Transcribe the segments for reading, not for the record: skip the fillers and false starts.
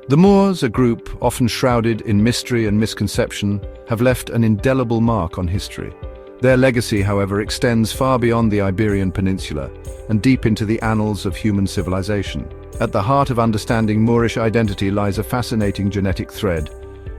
The Moors, a group often shrouded in mystery and misconception, have left an indelible mark on history. Their legacy, however, extends far beyond the Iberian Peninsula and deep into the annals of human civilization. At the heart of understanding Moorish identity lies a fascinating genetic thread,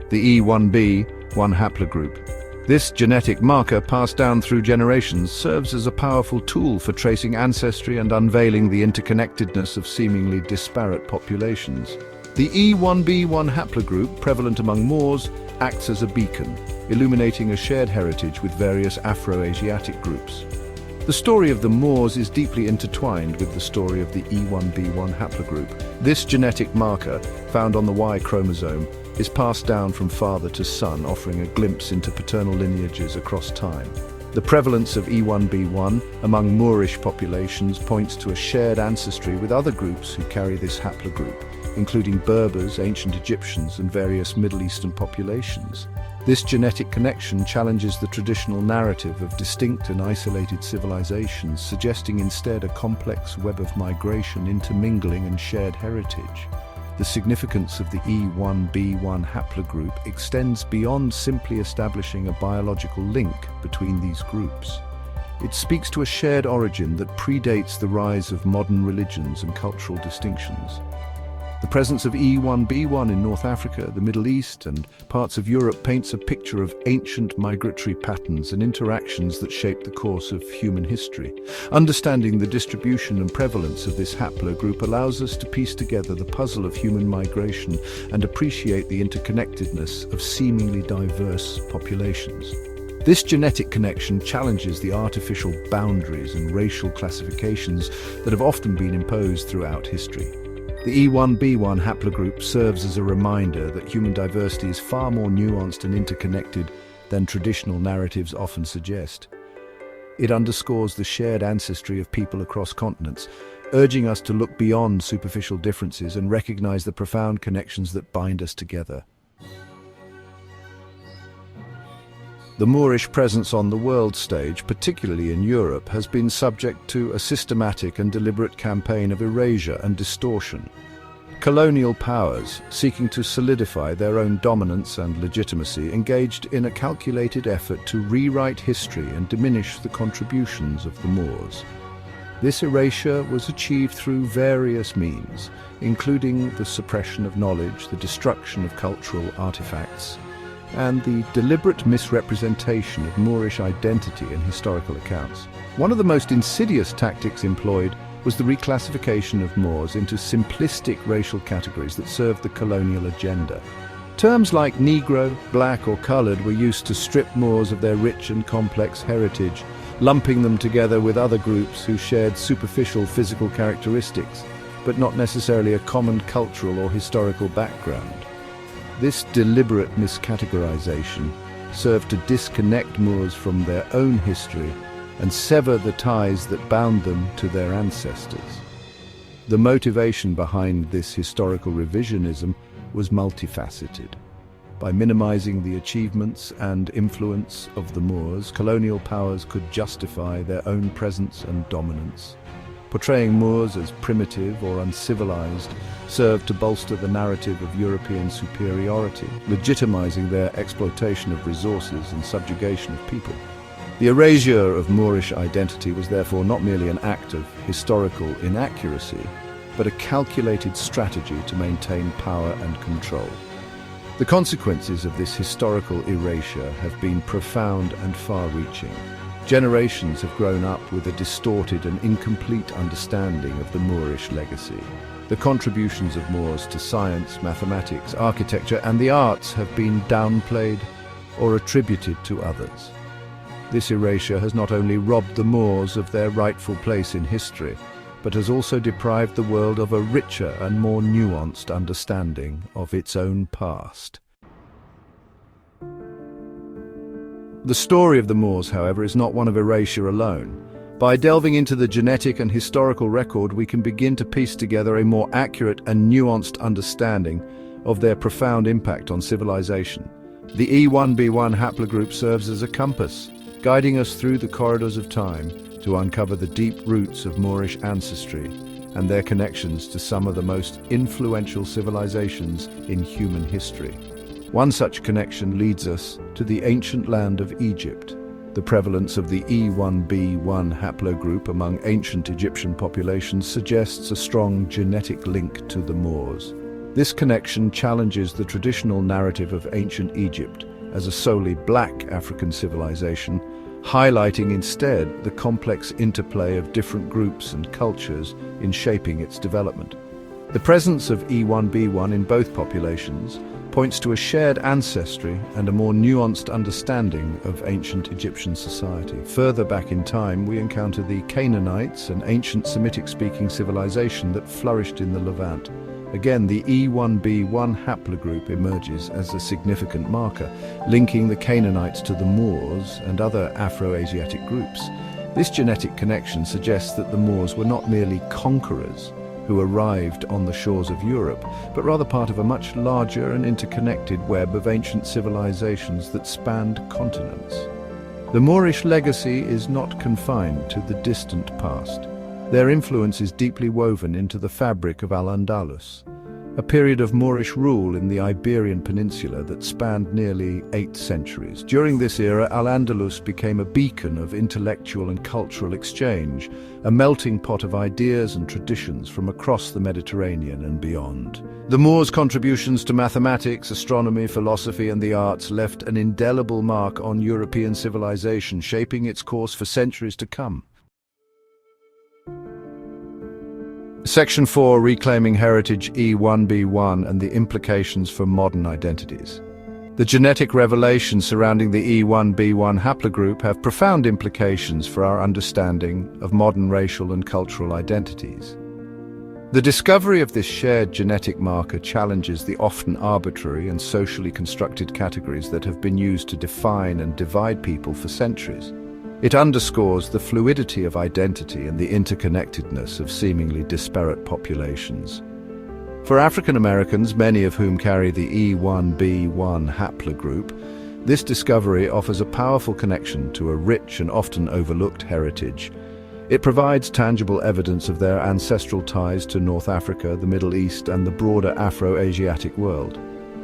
the E1b, one haplogroup. This genetic marker, passed down through generations, serves as a powerful tool for tracing ancestry and unveiling the interconnectedness of seemingly disparate populations. The E1b1 haplogroup, prevalent among Moors, acts as a beacon, illuminating a shared heritage with various Afro-Asiatic groups. The story of the Moors is deeply intertwined with the story of the E1b1 haplogroup. This genetic marker, found on the Y chromosome, is passed down from father to son, offering a glimpse into paternal lineages across time. The prevalence of E1b1 among Moorish populations points to a shared ancestry with other groups who carry this haplogroup, including Berbers, ancient Egyptians, and various Middle Eastern populations. This genetic connection challenges the traditional narrative of distinct and isolated civilizations, suggesting instead a complex web of migration, intermingling, and shared heritage. The significance of the E1b1 haplogroup extends beyond simply establishing a biological link between these groups. It speaks to a shared origin that predates the rise of modern religions and cultural distinctions. The presence of E1b1 in North Africa, the Middle East, and parts of Europe paints a picture of ancient migratory patterns and interactions that shape the course of human history. Understanding the distribution and prevalence of this haplogroup allows us to piece together the puzzle of human migration and appreciate the interconnectedness of seemingly diverse populations. This genetic connection challenges the artificial boundaries and racial classifications that have often been imposed throughout history. The E1b1 haplogroup serves as a reminder that human diversity is far more nuanced and interconnected than traditional narratives often suggest. It underscores the shared ancestry of people across continents, urging us to look beyond superficial differences and recognize the profound connections that bind us together. The Moorish presence on the world stage, particularly in Europe, has been subject to a systematic and deliberate campaign of erasure and distortion. Colonial powers, seeking to solidify their own dominance and legitimacy, engaged in a calculated effort to rewrite history and diminish the contributions of the Moors. This erasure was achieved through various means, including the suppression of knowledge, the destruction of cultural artifacts, and the deliberate misrepresentation of Moorish identity in historical accounts. One of the most insidious tactics employed was the reclassification of Moors into simplistic racial categories that served the colonial agenda. Terms like Negro, black, or colored were used to strip Moors of their rich and complex heritage, lumping them together with other groups who shared superficial physical characteristics, but not necessarily a common cultural or historical background. This deliberate miscategorization served to disconnect Moors from their own history and sever the ties that bound them to their ancestors. The motivation behind this historical revisionism was multifaceted. By minimizing the achievements and influence of the Moors, colonial powers could justify their own presence and dominance. Portraying Moors as primitive or uncivilized served to bolster the narrative of European superiority, legitimizing their exploitation of resources and subjugation of people. The erasure of Moorish identity was therefore not merely an act of historical inaccuracy, but a calculated strategy to maintain power and control. The consequences of this historical erasure have been profound and far-reaching. Generations have grown up with a distorted and incomplete understanding of the Moorish legacy. The contributions of Moors to science, mathematics, architecture, and the arts have been downplayed or attributed to others. This erasure has not only robbed the Moors of their rightful place in history, but has also deprived the world of a richer and more nuanced understanding of its own past. The story of the Moors, however, is not one of erasure alone. By delving into the genetic and historical record, we can begin to piece together a more accurate and nuanced understanding of their profound impact on civilization. The E1b1 haplogroup serves as a compass, guiding us through the corridors of time to uncover the deep roots of Moorish ancestry and their connections to some of the most influential civilizations in human history. One such connection leads us to the ancient land of Egypt. The prevalence of the E1b1 haplogroup among ancient Egyptian populations suggests a strong genetic link to the Moors. This connection challenges the traditional narrative of ancient Egypt as a solely black African civilization, highlighting instead the complex interplay of different groups and cultures in shaping its development. The presence of E1b1 in both populations points to a shared ancestry and a more nuanced understanding of ancient Egyptian society. Further back in time, we encounter the Canaanites, an ancient Semitic-speaking civilization that flourished in the Levant. Again, the E1b1 haplogroup emerges as a significant marker, linking the Canaanites to the Moors and other Afro-Asiatic groups. This genetic connection suggests that the Moors were not merely conquerors who arrived on the shores of Europe, but rather part of a much larger and interconnected web of ancient civilizations that spanned continents. The Moorish legacy is not confined to the distant past. Their influence is deeply woven into the fabric of Al-Andalus, a period of Moorish rule in the Iberian Peninsula that spanned nearly 8 centuries. During this era, Al-Andalus became a beacon of intellectual and cultural exchange, a melting pot of ideas and traditions from across the Mediterranean and beyond. The Moors' contributions to mathematics, astronomy, philosophy, and the arts left an indelible mark on European civilization, shaping its course for centuries to come. Section 4, Reclaiming Heritage E1b1 and the Implications for Modern Identities. The genetic revelations surrounding the E1b1 haplogroup have profound implications for our understanding of modern racial and cultural identities. The discovery of this shared genetic marker challenges the often arbitrary and socially constructed categories that have been used to define and divide people for centuries. It underscores the fluidity of identity and the interconnectedness of seemingly disparate populations. For African Americans, many of whom carry the E1b1 haplogroup, this discovery offers a powerful connection to a rich and often overlooked heritage. It provides tangible evidence of their ancestral ties to North Africa, the Middle East, and the broader Afro-Asiatic world.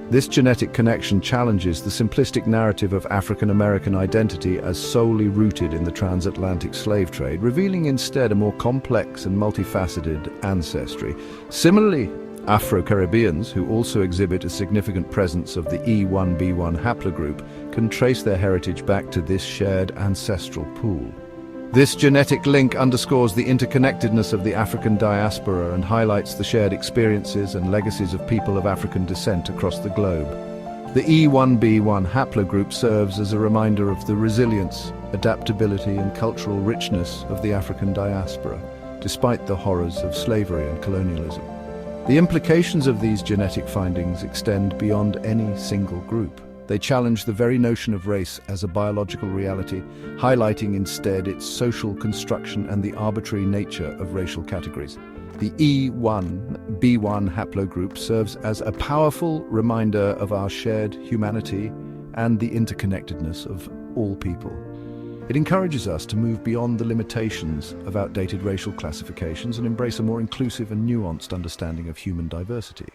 This genetic connection challenges the simplistic narrative of African American identity as solely rooted in the transatlantic slave trade, revealing instead a more complex and multifaceted ancestry. Similarly, Afro-Caribbeans, who also exhibit a significant presence of the E1b1 haplogroup, can trace their heritage back to this shared ancestral pool. This genetic link underscores the interconnectedness of the African diaspora and highlights the shared experiences and legacies of people of African descent across the globe. The E1b1 haplogroup serves as a reminder of the resilience, adaptability, and cultural richness of the African diaspora, despite the horrors of slavery and colonialism. The implications of these genetic findings extend beyond any single group. They challenge the very notion of race as a biological reality, highlighting instead its social construction and the arbitrary nature of racial categories. The E1b1 haplogroup serves as a powerful reminder of our shared humanity and the interconnectedness of all people. It encourages us to move beyond the limitations of outdated racial classifications and embrace a more inclusive and nuanced understanding of human diversity.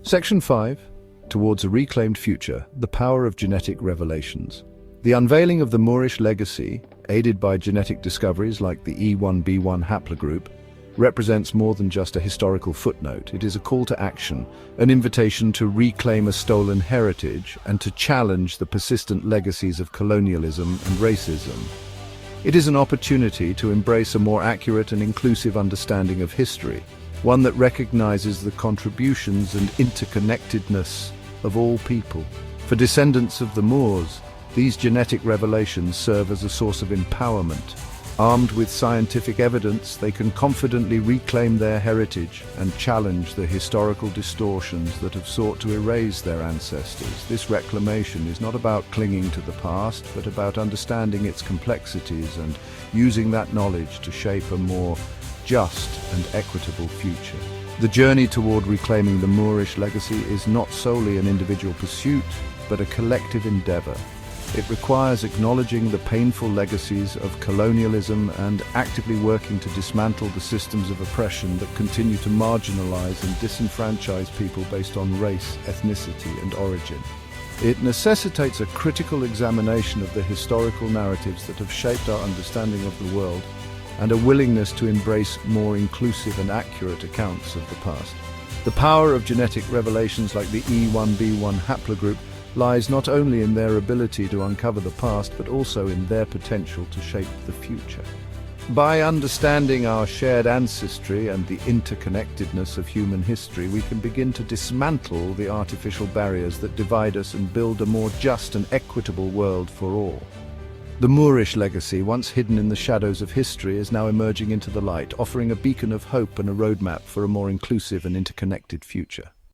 Section 5, Towards a Reclaimed Future, the Power of Genetic Revelations. The unveiling of the Moorish legacy, aided by genetic discoveries like the E1b1 haplogroup, represents more than just a historical footnote. It is a call to action, an invitation to reclaim a stolen heritage and to challenge the persistent legacies of colonialism and racism. It is an opportunity to embrace a more accurate and inclusive understanding of history, one that recognizes the contributions and interconnectedness of all people. For descendants of the Moors, these genetic revelations serve as a source of empowerment. Armed with scientific evidence, they can confidently reclaim their heritage and challenge the historical distortions that have sought to erase their ancestors. This reclamation is not about clinging to the past, but about understanding its complexities and using that knowledge to shape a more just and equitable future. The journey toward reclaiming the Moorish legacy is not solely an individual pursuit, but a collective endeavor. It requires acknowledging the painful legacies of colonialism and actively working to dismantle the systems of oppression that continue to marginalize and disenfranchise people based on race, ethnicity, and origin. It necessitates a critical examination of the historical narratives that have shaped our understanding of the world and a willingness to embrace more inclusive and accurate accounts of the past. The power of genetic revelations like the E1b1 haplogroup lies not only in their ability to uncover the past, but also in their potential to shape the future. By understanding our shared ancestry and the interconnectedness of human history, we can begin to dismantle the artificial barriers that divide us and build a more just and equitable world for all. The Moorish legacy, once hidden in the shadows of history, is now emerging into the light, offering a beacon of hope and a roadmap for a more inclusive and interconnected future.